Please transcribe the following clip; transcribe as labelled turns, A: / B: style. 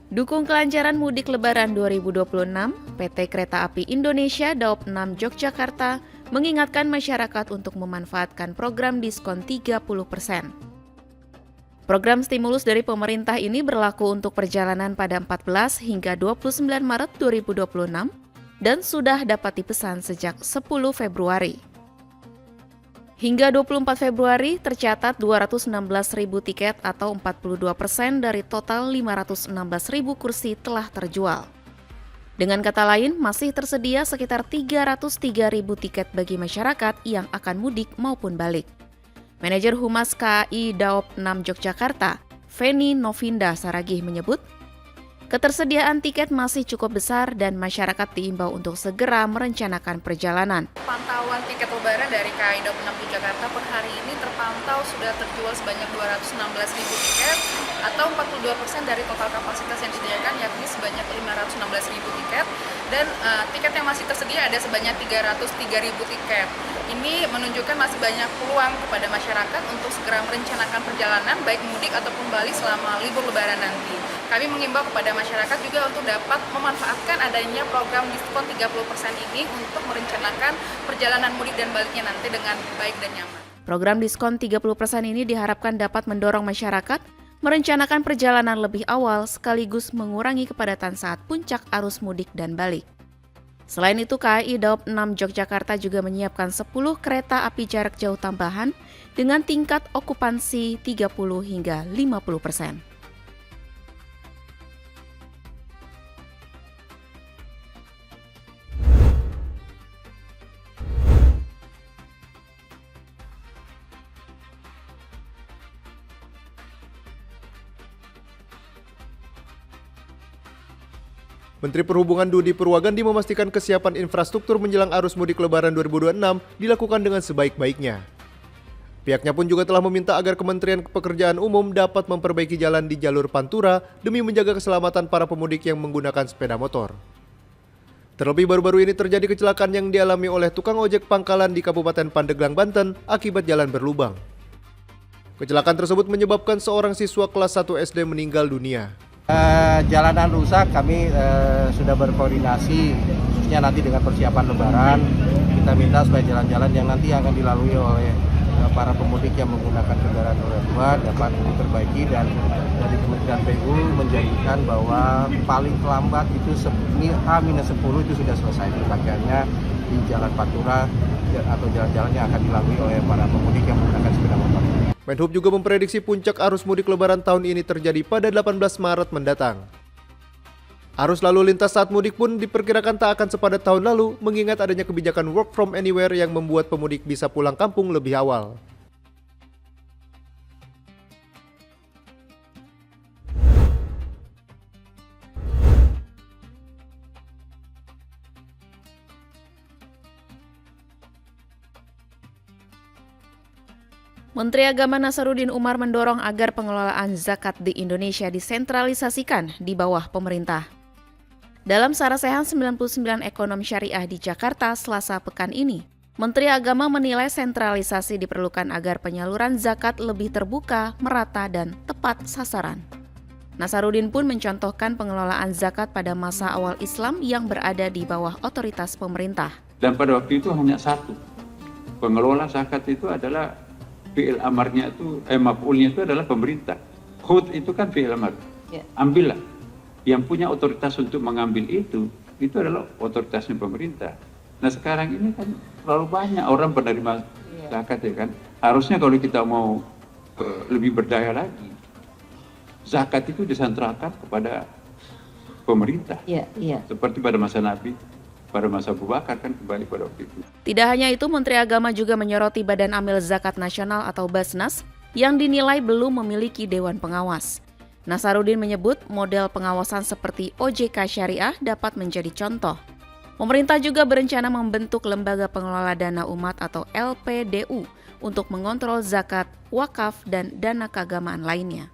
A: Dukung kelancaran mudik Lebaran 2026, PT Kereta Api Indonesia Daop 6 Yogyakarta mengingatkan masyarakat untuk memanfaatkan program diskon 30%. Program stimulus dari pemerintah ini berlaku untuk perjalanan pada 14 hingga 29 Maret 2026 dan sudah dapat dipesan sejak 10 Februari. Hingga 24 Februari tercatat 216.000 tiket atau 42% dari total 516.000 kursi telah terjual. Dengan kata lain, masih tersedia sekitar 303.000 tiket bagi masyarakat yang akan mudik maupun balik. Manajer Humas KAI Daop 6 Yogyakarta, Feni Novinda Saragih menyebut, ketersediaan tiket masih cukup besar dan masyarakat diimbau untuk segera merencanakan perjalanan.
B: Pantauan tiket lebaran dari KAI Daop 6 Yogyakarta per hari ini terpantau sudah terjual sebanyak 216.000 tiket atau 42% dari total kapasitas yang disediakan, yakni sebanyak 516.000 tiket, dan tiket yang masih tersedia ada sebanyak 303.000 tiket. Ini menunjukkan masih banyak peluang kepada masyarakat untuk segera merencanakan perjalanan baik mudik ataupun balik selama libur lebaran nanti. Kami mengimbau kepada masyarakat juga untuk dapat memanfaatkan adanya program diskon 30% ini untuk merencanakan perjalanan mudik dan baliknya nanti dengan baik dan nyaman.
A: Program diskon 30% ini diharapkan dapat mendorong masyarakat merencanakan perjalanan lebih awal sekaligus mengurangi kepadatan saat puncak arus mudik dan balik. Selain itu, KAI Daop 6 Yogyakarta juga menyiapkan 10 kereta api jarak jauh tambahan dengan tingkat okupansi 30 hingga 50%.
C: Menteri Perhubungan Dudi Purwagandi memastikan kesiapan infrastruktur menjelang arus mudik Lebaran 2026 dilakukan dengan sebaik-baiknya. Pihaknya pun juga telah meminta agar Kementerian Pekerjaan Umum dapat memperbaiki jalan di jalur Pantura demi menjaga keselamatan para pemudik yang menggunakan sepeda motor. Terlebih baru-baru ini terjadi kecelakaan yang dialami oleh tukang ojek pangkalan di Kabupaten Pandeglang, Banten akibat jalan berlubang. Kecelakaan tersebut menyebabkan seorang siswa kelas 1 SD meninggal dunia.
D: Jalanan rusak, kami sudah berkoordinasi khususnya nanti dengan persiapan Lebaran. Kita minta supaya jalan-jalan yang nanti akan dilalui oleh para pemudik yang menggunakan kendaraan roda 2 dapat diperbaiki, dan dari Kementerian PU menjanjikan bahwa paling lambat itu H-10 itu sudah selesai perbaikannya di Jalan Pantura atau jalan-jalan yang akan dilalui oleh para pemudik yang menggunakan sepeda motor.
C: Menhub juga memprediksi puncak arus mudik Lebaran tahun ini terjadi pada 18 Maret mendatang. Arus lalu lintas saat mudik pun diperkirakan tak akan sepadat tahun lalu, mengingat adanya kebijakan work from anywhere yang membuat pemudik bisa pulang kampung lebih awal.
A: Menteri Agama Nasaruddin Umar mendorong agar pengelolaan zakat di Indonesia disentralisasikan di bawah pemerintah. Dalam Sarasehan 99 Ekonom Syariah di Jakarta Selasa pekan ini, Menteri Agama menilai sentralisasi diperlukan agar penyaluran zakat lebih terbuka, merata, dan tepat sasaran. Nasaruddin pun mencontohkan pengelolaan zakat pada masa awal Islam yang berada di bawah otoritas pemerintah.
E: Dan pada waktu itu hanya satu, pengelola zakat itu adalah fi'il amarnya itu, maf'ulnya itu adalah pemerintah. Khud itu kan fi'il amar. Ambillah. Yang punya otoritas untuk mengambil itu adalah otoritasnya pemerintah. Nah sekarang ini kan terlalu banyak orang penerima zakat, ya kan. Harusnya kalau kita mau lebih berdaya lagi, zakat itu disentralkan kepada pemerintah. Seperti pada masa Nabi. Pada masa Abu Bakar kan kembali pada waktu itu.
A: Tidak hanya itu, Menteri Agama juga menyoroti Badan Amil Zakat Nasional atau Basnas yang dinilai belum memiliki Dewan Pengawas. Nasaruddin menyebut model pengawasan seperti OJK Syariah dapat menjadi contoh. Pemerintah juga berencana membentuk Lembaga Pengelola Dana Umat atau LPDU untuk mengontrol zakat, wakaf, dan dana keagamaan lainnya.